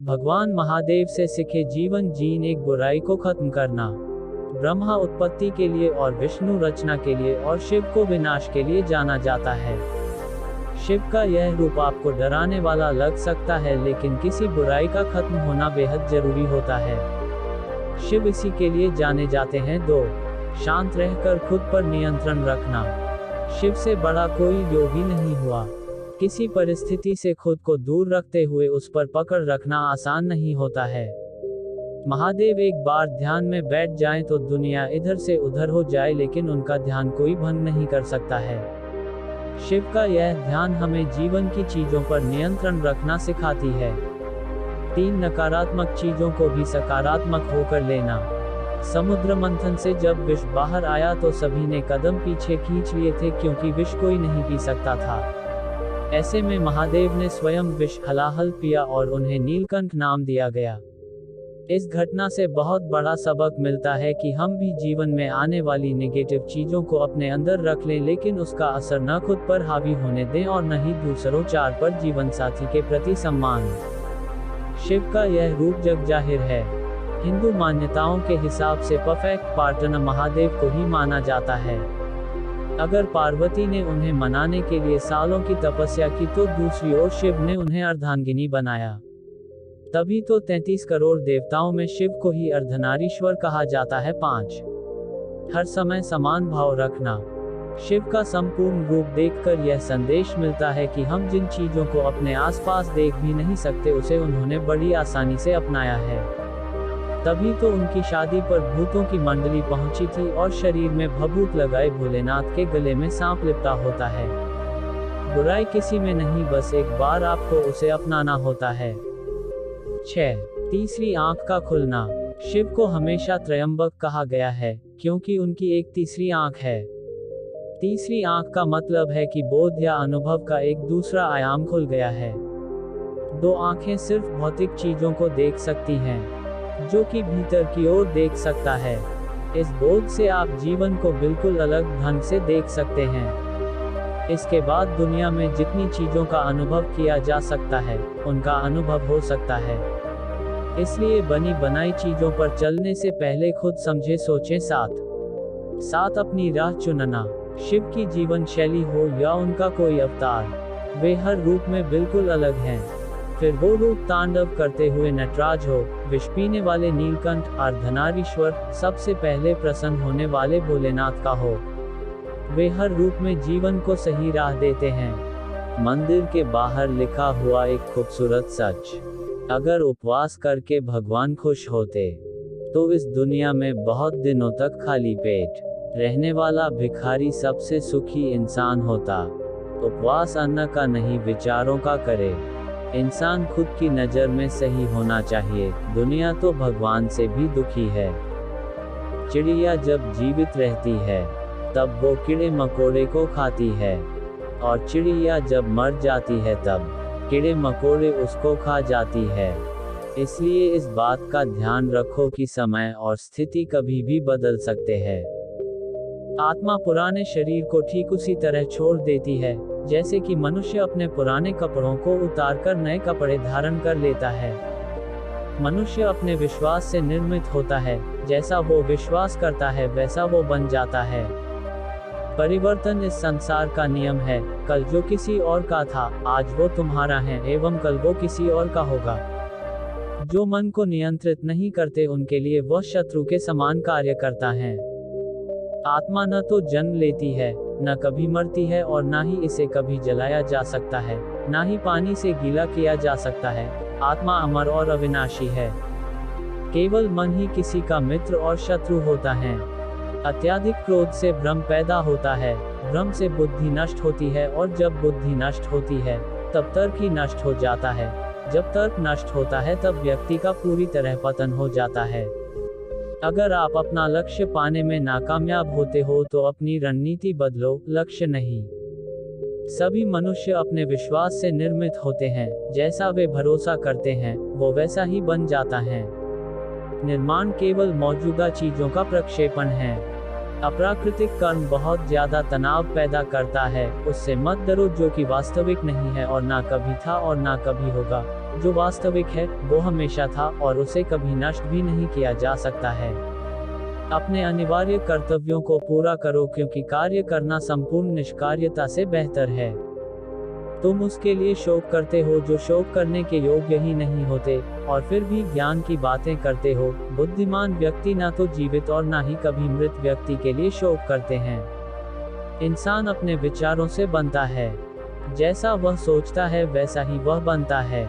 भगवान महादेव से सीखे जीवन जीन एक बुराई को खत्म करना। ब्रह्मा उत्पत्ति के लिए और विष्णु रचना के लिए और शिव को विनाश के लिए जाना जाता है। शिव का यह रूप आपको डराने वाला लग सकता है, लेकिन किसी बुराई का खत्म होना बेहद जरूरी होता है। शिव इसी के लिए जाने जाते हैं। 2. शांत रहकर खुद पर नियंत्रण रखना। शिव से बड़ा कोई योगी नहीं हुआ। किसी परिस्थिति से खुद को दूर रखते हुए उस पर पकड़ रखना आसान नहीं होता है। महादेव एक बार ध्यान में बैठ जाएं तो दुनिया इधर से उधर हो जाए, लेकिन उनका ध्यान कोई भंग नहीं कर सकता है। शिव का यह ध्यान हमें जीवन की चीजों पर नियंत्रण रखना सिखाती है। 3. नकारात्मक चीजों को भी सकारात्मक होकर लेना। समुद्र मंथन से जब विष बाहर आया तो सभी ने कदम पीछे खींच लिए थे, क्योंकि विष कोई नहीं पी सकता था। ऐसे में महादेव ने स्वयं विष हलाहल पिया और उन्हें नीलकंठ नाम दिया गया। इस घटना से बहुत बड़ा सबक मिलता है कि हम भी जीवन में आने वाली नेगेटिव चीजों को अपने अंदर रख लें, लेकिन उसका असर न खुद पर हावी होने दें और न ही दूसरों चार पर जीवन साथी के प्रति सम्मान। शिव का यह रूप जग जाहिर है। हिंदू मान्यताओं के हिसाब से परफेक्ट पार्टनर महादेव को ही माना जाता है। अगर पार्वती ने उन्हें मनाने के लिए सालों की तपस्या की तो दूसरी ओर शिव ने उन्हें अर्धांगिनी बनाया। तभी तो 33 करोड़ देवताओं में शिव को ही अर्धनारीश्वर कहा जाता है। 5. हर समय समान भाव रखना। शिव का संपूर्ण रूप देखकर यह संदेश मिलता है कि हम जिन चीजों को अपने आसपास देख भी नहीं सकते, उसे उन्होंने बड़ी आसानी से अपनाया है। तभी तो उनकी शादी पर भूतों की मंडली पहुंची थी और शरीर में भभूत लगाए भोलेनाथ के गले में सांप लिपटा होता है। बुराई किसी में नहीं, बस एक बार आपको उसे अपनाना होता है। 6. तीसरी आंख का खुलना। शिव को हमेशा त्रयंबक कहा गया है, क्योंकि उनकी एक तीसरी आंख है। तीसरी आंख का मतलब है कि बोध या अनुभव का एक दूसरा आयाम खुल गया है। 2 आंखें सिर्फ भौतिक चीजों को देख सकती हैं, जो कि भीतर की ओर देख सकता है। इस बोध से आप जीवन को बिल्कुल अलग ढंग से देख सकते हैं। इसके बाद दुनिया में जितनी चीजों का अनुभव किया जा सकता है, उनका अनुभव हो सकता है। इसलिए बनी बनाई चीजों पर चलने से पहले खुद समझे सोचें। 7. अपनी राह चुनना। शिव की जीवन शैली हो या उनका कोई अवतार, वे हर रूप में बिल्कुल अलग हैं। फिर वो रूप तांडव करते हुए नटराज हो, विष पीने वाले नीलकंठ, अर्धनारीश्वर, सबसे पहले प्रसन्न होने वाले भोलेनाथ का हो, वे हर रूप में जीवन को सही राह देते हैं। मंदिर के बाहर लिखा हुआ एक खूबसूरत सच, अगर उपवास करके भगवान खुश होते तो इस दुनिया में बहुत दिनों तक खाली पेट रहने वाला भिखारी सबसे सुखी इंसान होता। उपवास अन्न का नहीं, विचारों का करे। इंसान खुद की नज़र में सही होना चाहिए। दुनिया तो भगवान से भी दुखी है। चिड़िया जब जीवित रहती है तब वो कीड़े मकोड़े को खाती है, और चिड़िया जब मर जाती है तब कीड़े मकोड़े उसको खा जाती है। इसलिए इस बात का ध्यान रखो कि समय और स्थिति कभी भी बदल सकते हैं। आत्मा पुराने शरीर को ठीक उसी तरह छोड़ देती है जैसे कि मनुष्य अपने पुराने कपड़ों को उतारकर नए कपड़े धारण कर लेता है। मनुष्य अपने विश्वास से निर्मित होता है, जैसा वो विश्वास करता है वैसा वो बन जाता है। परिवर्तन इस संसार का नियम है। कल जो किसी और का था, आज वो तुम्हारा है एवं कल वो किसी और का होगा। जो मन को नियंत्रित नहीं करते उनके लिए वह शत्रु के समान कार्य करता है। आत्मा न तो जन्म लेती है, न कभी मरती है, और न ही इसे कभी जलाया जा सकता है, न ही पानी से गीला किया जा सकता है। आत्मा अमर और अविनाशी है। केवल मन ही किसी का मित्र और शत्रु होता है। अत्यधिक क्रोध से भ्रम पैदा होता है, भ्रम से बुद्धि नष्ट होती है, और जब बुद्धि नष्ट होती है तब तर्क ही नष्ट हो जाता है। जब तर्क नष्ट होता है तब व्यक्ति का पूरी तरह पतन हो जाता है। अगर आप अपना लक्ष्य पाने में नाकामयाब होते हो तो अपनी रणनीति बदलो, लक्ष्य नहीं। सभी मनुष्य अपने विश्वास से निर्मित होते हैं। जैसा वे भरोसा करते हैं वो वैसा ही बन जाता है। निर्माण केवल मौजूदा चीजों का प्रक्षेपण है। अप्राकृतिक कर्म बहुत ज्यादा तनाव पैदा करता है। उससे मत डरो जो कि वास्तविक नहीं है और ना कभी था और ना कभी होगा। जो वास्तविक है वो हमेशा था और उसे कभी नष्ट भी नहीं किया जा सकता है। अपने अनिवार्य कर्तव्यों को पूरा करो क्योंकि कार्य करना संपूर्ण निष्कार्यता से बेहतर है। तुम उसके लिए शोक करते हो जो शोक करने के योग्य ही नहीं होते, और फिर भी ज्ञान की बातें करते हो। बुद्धिमान व्यक्ति ना तो जीवित और ना ही कभी मृत व्यक्ति के लिए शोक करते हैं। इंसान अपने विचारों से बनता है। जैसा वह सोचता है वैसा ही वह बनता है।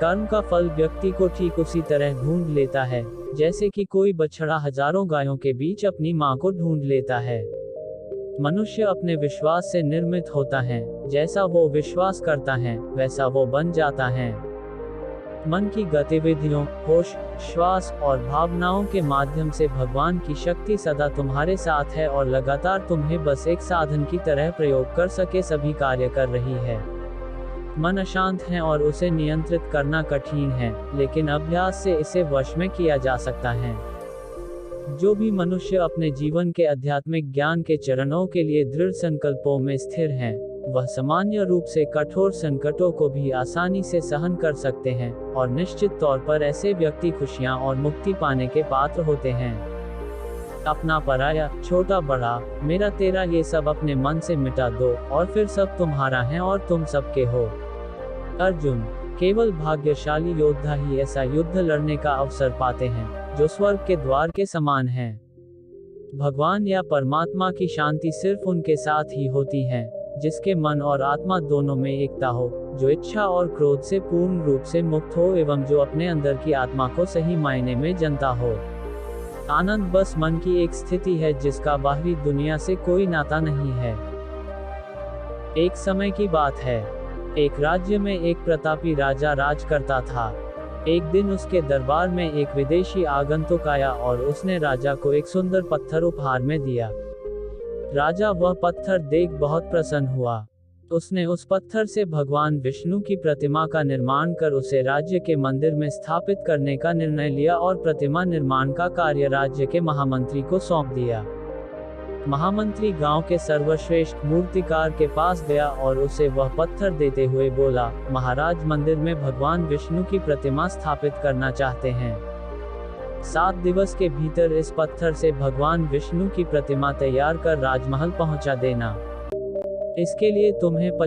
कर्म का फल व्यक्ति को ठीक उसी तरह ढूंढ लेता है जैसे कि कोई बछड़ा हजारों गायों के बीच अपनी मां को ढूंढ लेता है। मनुष्य अपने विश्वास से निर्मित होता है। जैसा वो विश्वास करता है वैसा वो बन जाता है। मन की गतिविधियों, होश, श्वास और भावनाओं के माध्यम से भगवान की शक्ति सदा तुम्हारे साथ है और लगातार तुम्हें बस एक साधन की तरह प्रयोग कर सके सभी कार्य कर रही है। मन अशांत है और उसे नियंत्रित करना कठिन है, लेकिन अभ्यास से इसे वश में किया जा सकता है। जो भी मनुष्य अपने जीवन के आध्यात्मिक ज्ञान के चरणों के लिए दृढ़ संकल्पों में स्थिर हैं, वह सामान्य रूप से कठोर संकटों को भी आसानी से सहन कर सकते हैं, और निश्चित तौर पर ऐसे व्यक्ति खुशियां और मुक्ति पाने के पात्र होते हैं। अपना पराया, छोटा बड़ा, मेरा तेरा ये सब अपने मन से मिटा दो, और फिर सब तुम्हारा है और तुम सबके हो। अर्जुन, केवल भाग्यशाली योद्धा ही ऐसा युद्ध लड़ने का अवसर पाते हैं जो स्वर्ग के द्वार के समान है। भगवान या परमात्मा की शांति सिर्फ उनके साथ ही होती है जिसके मन और आत्मा दोनों में एकता हो, जो इच्छा और क्रोध से पूर्ण रूप से मुक्त हो एवं जो अपने अंदर की आत्मा को सही मायने में जानता हो। आनंद बस मन की एक स्थिति है जिसका बाहरी दुनिया से कोई नाता नहीं है। एक समय की बात है, एक राज्य में एक प्रतापी राजा राज करता था। एक दिन उसके दरबार में एक विदेशी आगंतुक आया और उसने राजा को एक सुंदर पत्थर उपहार में दिया। राजा वह पत्थर देख बहुत प्रसन्न हुआ। उसने उस पत्थर से भगवान विष्णु की प्रतिमा का निर्माण कर उसे राज्य के मंदिर में स्थापित करने का निर्णय लिया और प्रतिमा निर्माण का कार्य राज्य के महामंत्री को सौंप दिया। महामंत्री गांव के सर्वश्रेष्ठ मूर्तिकार के पास गया और उसे वह पत्थर देते हुए बोला, महाराज मंदिर में भगवान विष्णु की प्रतिमा स्थापित करना चाहते हैं। 7 दिवस के भीतर इस पत्थर से भगवान विष्णु की प्रतिमा तैयार कर राजमहल पहुंचा देना। इसके लिए तुम्हें